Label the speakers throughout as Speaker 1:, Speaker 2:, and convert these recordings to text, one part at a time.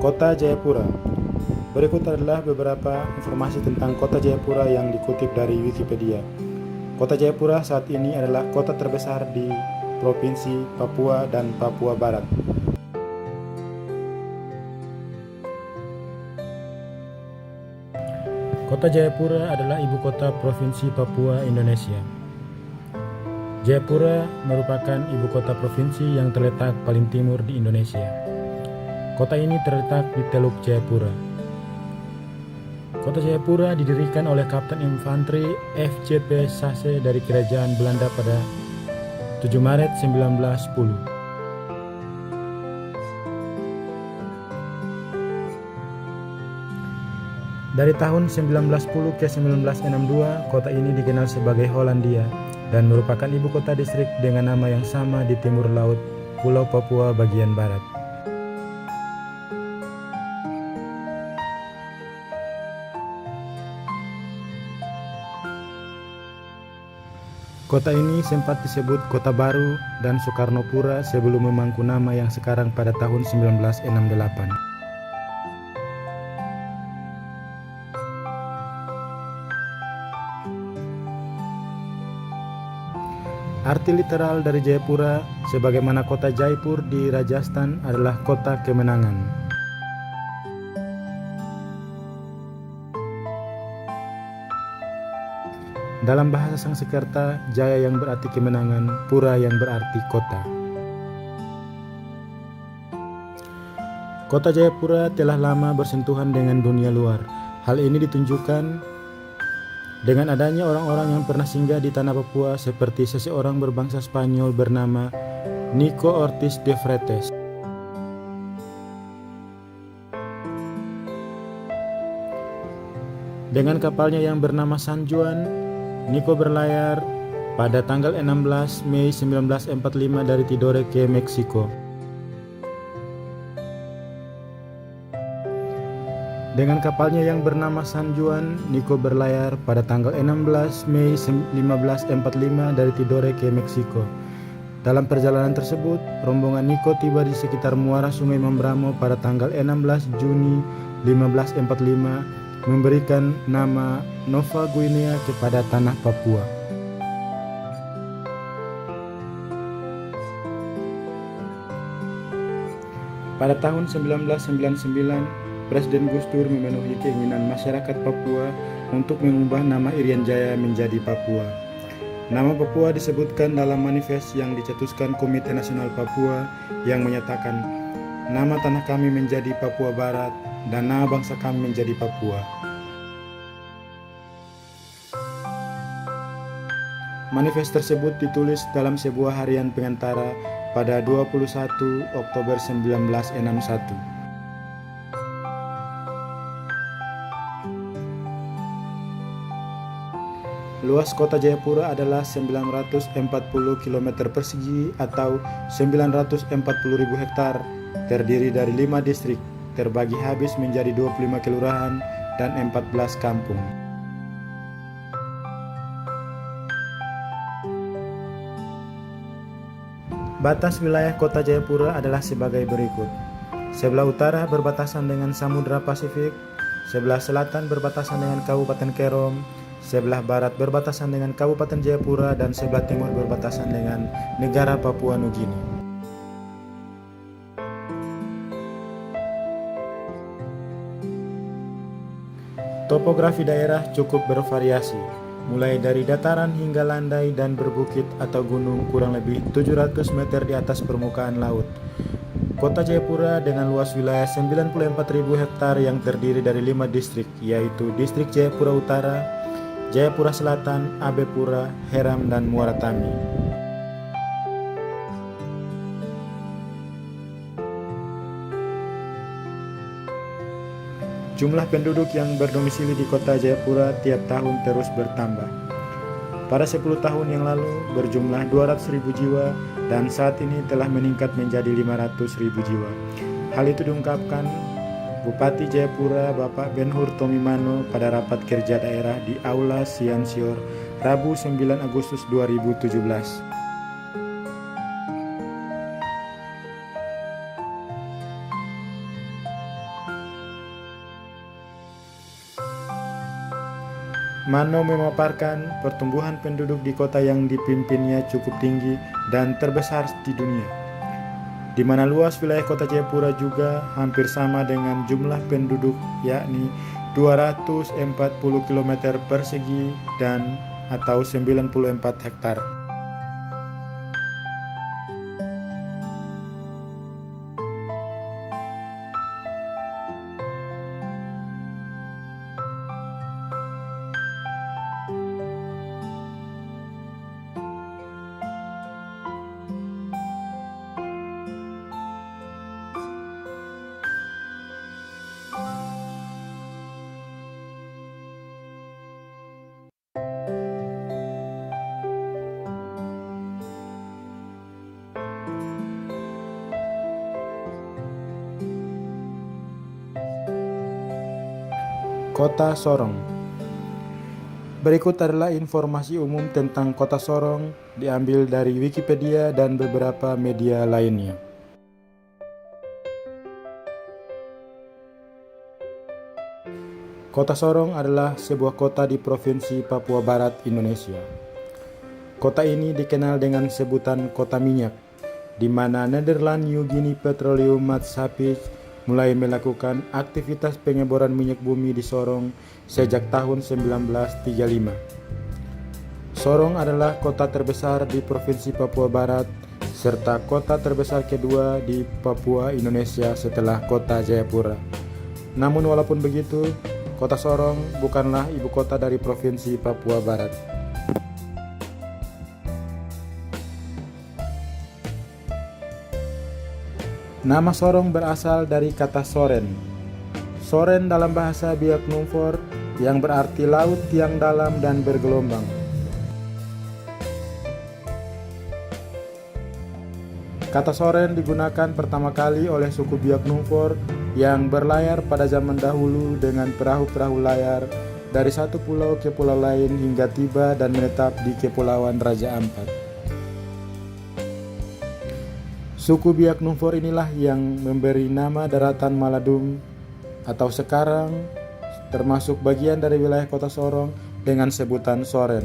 Speaker 1: Kota Jayapura. Berikut adalah beberapa informasi tentang Kota Jayapura yang dikutip dari Wikipedia. Kota Jayapura saat ini adalah kota terbesar di Provinsi Papua dan Papua Barat. Kota Jayapura adalah ibu kota Provinsi Papua, Indonesia. Jayapura merupakan ibu kota provinsi yang terletak paling timur di Indonesia. Kota ini terletak di Teluk Jayapura. Kota Jayapura didirikan oleh Kapten Infanteri FJP Sase dari Kerajaan Belanda pada 7 Maret 1910. Dari tahun 1910 ke 1962, kota ini dikenal sebagai Hollandia dan merupakan ibu kota distrik dengan nama yang sama di timur laut Pulau Papua bagian barat. Kota ini sempat disebut Kota Baru dan Soekarnopura sebelum memangku nama yang sekarang pada tahun 1968. Arti literal dari Jayapura, sebagaimana kota Jaipur di Rajasthan, adalah kota kemenangan. Dalam bahasa Sangsekerta, Jaya yang berarti kemenangan, Pura yang berarti kota. Kota Jayapura telah lama bersentuhan dengan dunia luar. Hal ini ditunjukkan dengan adanya orang-orang yang pernah singgah di tanah Papua seperti seseorang berbangsa Spanyol bernama Nico Ortiz de Freitas. Dengan kapalnya yang bernama San Juan, Nico berlayar pada tanggal 16 Mei 1945 dari Tidore ke Meksiko. Dengan kapalnya yang bernama San Juan, Nico berlayar pada tanggal 16 Mei 1545 dari Tidore ke Meksiko. Dalam perjalanan tersebut, rombongan Nico tiba di sekitar muara Sungai Mambramo pada tanggal 16 Juni 1545, memberikan nama Nova Guinea kepada tanah Papua. Pada tahun 1999, Presiden Gus Dur memenuhi keinginan masyarakat Papua untuk mengubah nama Irian Jaya menjadi Papua. Nama Papua disebutkan dalam manifest yang dicetuskan Komite Nasional Papua yang menyatakan nama tanah kami menjadi Papua Barat dan nama bangsa kami menjadi Papua. Manifest tersebut ditulis dalam sebuah harian pengantara pada 21 Oktober 1961. Luas kota Jayapura adalah 940 km persegi atau 940.000 hektar, terdiri dari 5 distrik, terbagi habis menjadi 25 kelurahan dan 14 kampung. Batas wilayah kota Jayapura adalah sebagai berikut. Sebelah utara berbatasan dengan Samudra Pasifik, sebelah selatan berbatasan dengan Kabupaten Kerom, sebelah barat berbatasan dengan Kabupaten Jayapura, dan sebelah timur berbatasan dengan negara Papua Nugini. Topografi daerah cukup bervariasi, mulai dari dataran hingga landai dan berbukit atau gunung kurang lebih 700 meter di atas permukaan laut. Kota Jayapura dengan luas wilayah 94.000 hektar yang terdiri dari 5 distrik, yaitu Distrik Jayapura Utara, Jayapura Selatan, Abepura, Heram, dan Muara Tami. Jumlah penduduk yang berdomisili di kota Jayapura tiap tahun terus bertambah. Pada 10 tahun yang lalu berjumlah 200.000 jiwa dan saat ini telah meningkat menjadi 500.000 jiwa. Hal itu diungkapkan Bupati Jayapura Bapak Ben-Hur Tomimano pada rapat kerja daerah di Aula Siansior Rabu 9 Agustus 2017. Mano memaparkan pertumbuhan penduduk di kota yang dipimpinnya cukup tinggi dan terbesar di dunia, di mana luas wilayah kota Jayapura juga hampir sama dengan jumlah penduduk, yakni 240 km persegi dan atau 94 hektar. Kota Sorong. Berikut adalah informasi umum tentang Kota Sorong diambil dari Wikipedia dan beberapa media lainnya. Kota Sorong adalah sebuah kota di Provinsi Papua Barat, Indonesia. Kota ini dikenal dengan sebutan kota minyak, di mana Nederland New Guinea Petroleum Maatschappij mulai melakukan aktivitas pengeboran minyak bumi di Sorong sejak tahun 1935. Sorong adalah kota terbesar di Provinsi Papua Barat serta kota terbesar kedua di Papua, Indonesia setelah kota Jayapura. Namun walaupun begitu, kota Sorong bukanlah ibu kota dari Provinsi Papua Barat. Nama Sorong berasal dari kata Soren. Soren dalam bahasa Biak Numfor yang berarti laut yang dalam dan bergelombang. Kata Soren digunakan pertama kali oleh suku Biak Numfor yang berlayar pada zaman dahulu dengan perahu-perahu layar dari satu pulau ke pulau lain hingga tiba dan menetap di Kepulauan Raja Ampat. Suku Biak Numfor inilah yang memberi nama daratan Maladum atau sekarang termasuk bagian dari wilayah kota Sorong dengan sebutan Soren,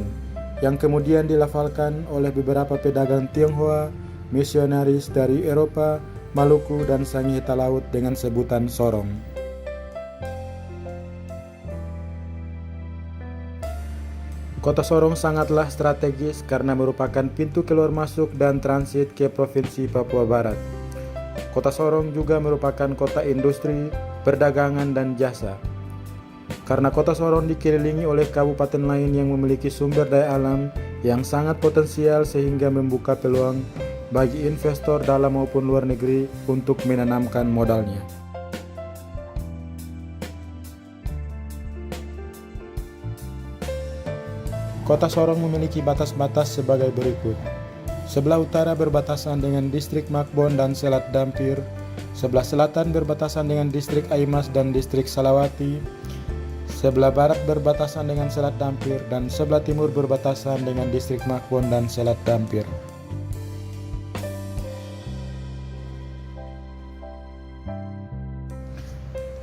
Speaker 1: yang kemudian dilafalkan oleh beberapa pedagang Tionghoa misionaris dari Eropa, Maluku, dan Sangihe Laut dengan sebutan Sorong. Kota Sorong sangatlah strategis karena merupakan pintu keluar masuk dan transit ke Provinsi Papua Barat. Kota Sorong juga merupakan kota industri, perdagangan, dan jasa. Karena kota Sorong dikelilingi oleh kabupaten lain yang memiliki sumber daya alam yang sangat potensial sehingga membuka peluang bagi investor dalam maupun luar negeri untuk menanamkan modalnya. Kota Sorong memiliki batas-batas sebagai berikut. Sebelah utara berbatasan dengan distrik Makbon dan Selat Dampir, sebelah selatan berbatasan dengan distrik Aimas dan distrik Salawati, sebelah barat berbatasan dengan Selat Dampir, dan sebelah timur berbatasan dengan distrik Makbon dan Selat Dampir.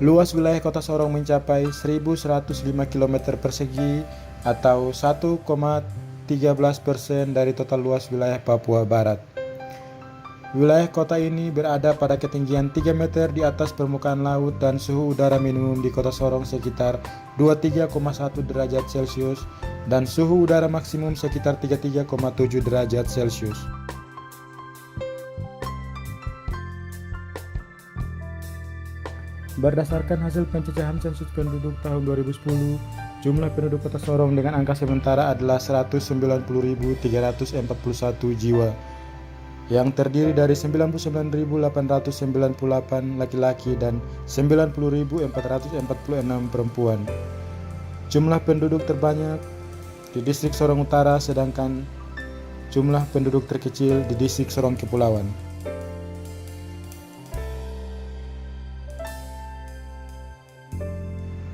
Speaker 1: Luas wilayah kota Sorong mencapai 1.105 km persegi atau 1,13% dari total luas wilayah Papua Barat. Wilayah kota ini berada pada ketinggian 3 meter di atas permukaan laut dan suhu udara minimum di kota Sorong sekitar 23,1 derajat Celcius dan suhu udara maksimum sekitar 33,7 derajat Celcius. Berdasarkan hasil pencacahan sensus penduduk tahun 2010, jumlah penduduk kota Sorong dengan angka sementara adalah 190.341 jiwa, yang terdiri dari 99.898 laki-laki dan 90.446 perempuan. Jumlah penduduk terbanyak di distrik Sorong Utara, sedangkan jumlah penduduk terkecil di distrik Sorong Kepulauan.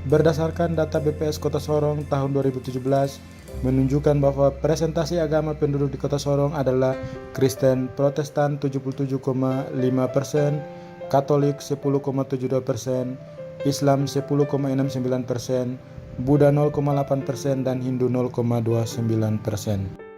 Speaker 1: Berdasarkan data BPS Kota Sorong tahun 2017 menunjukkan bahwa presentasi agama penduduk di Kota Sorong adalah Kristen Protestan 77,5%, Katolik 10,72%, Islam 10,69%, Buddha 0,8% dan Hindu 0,29%.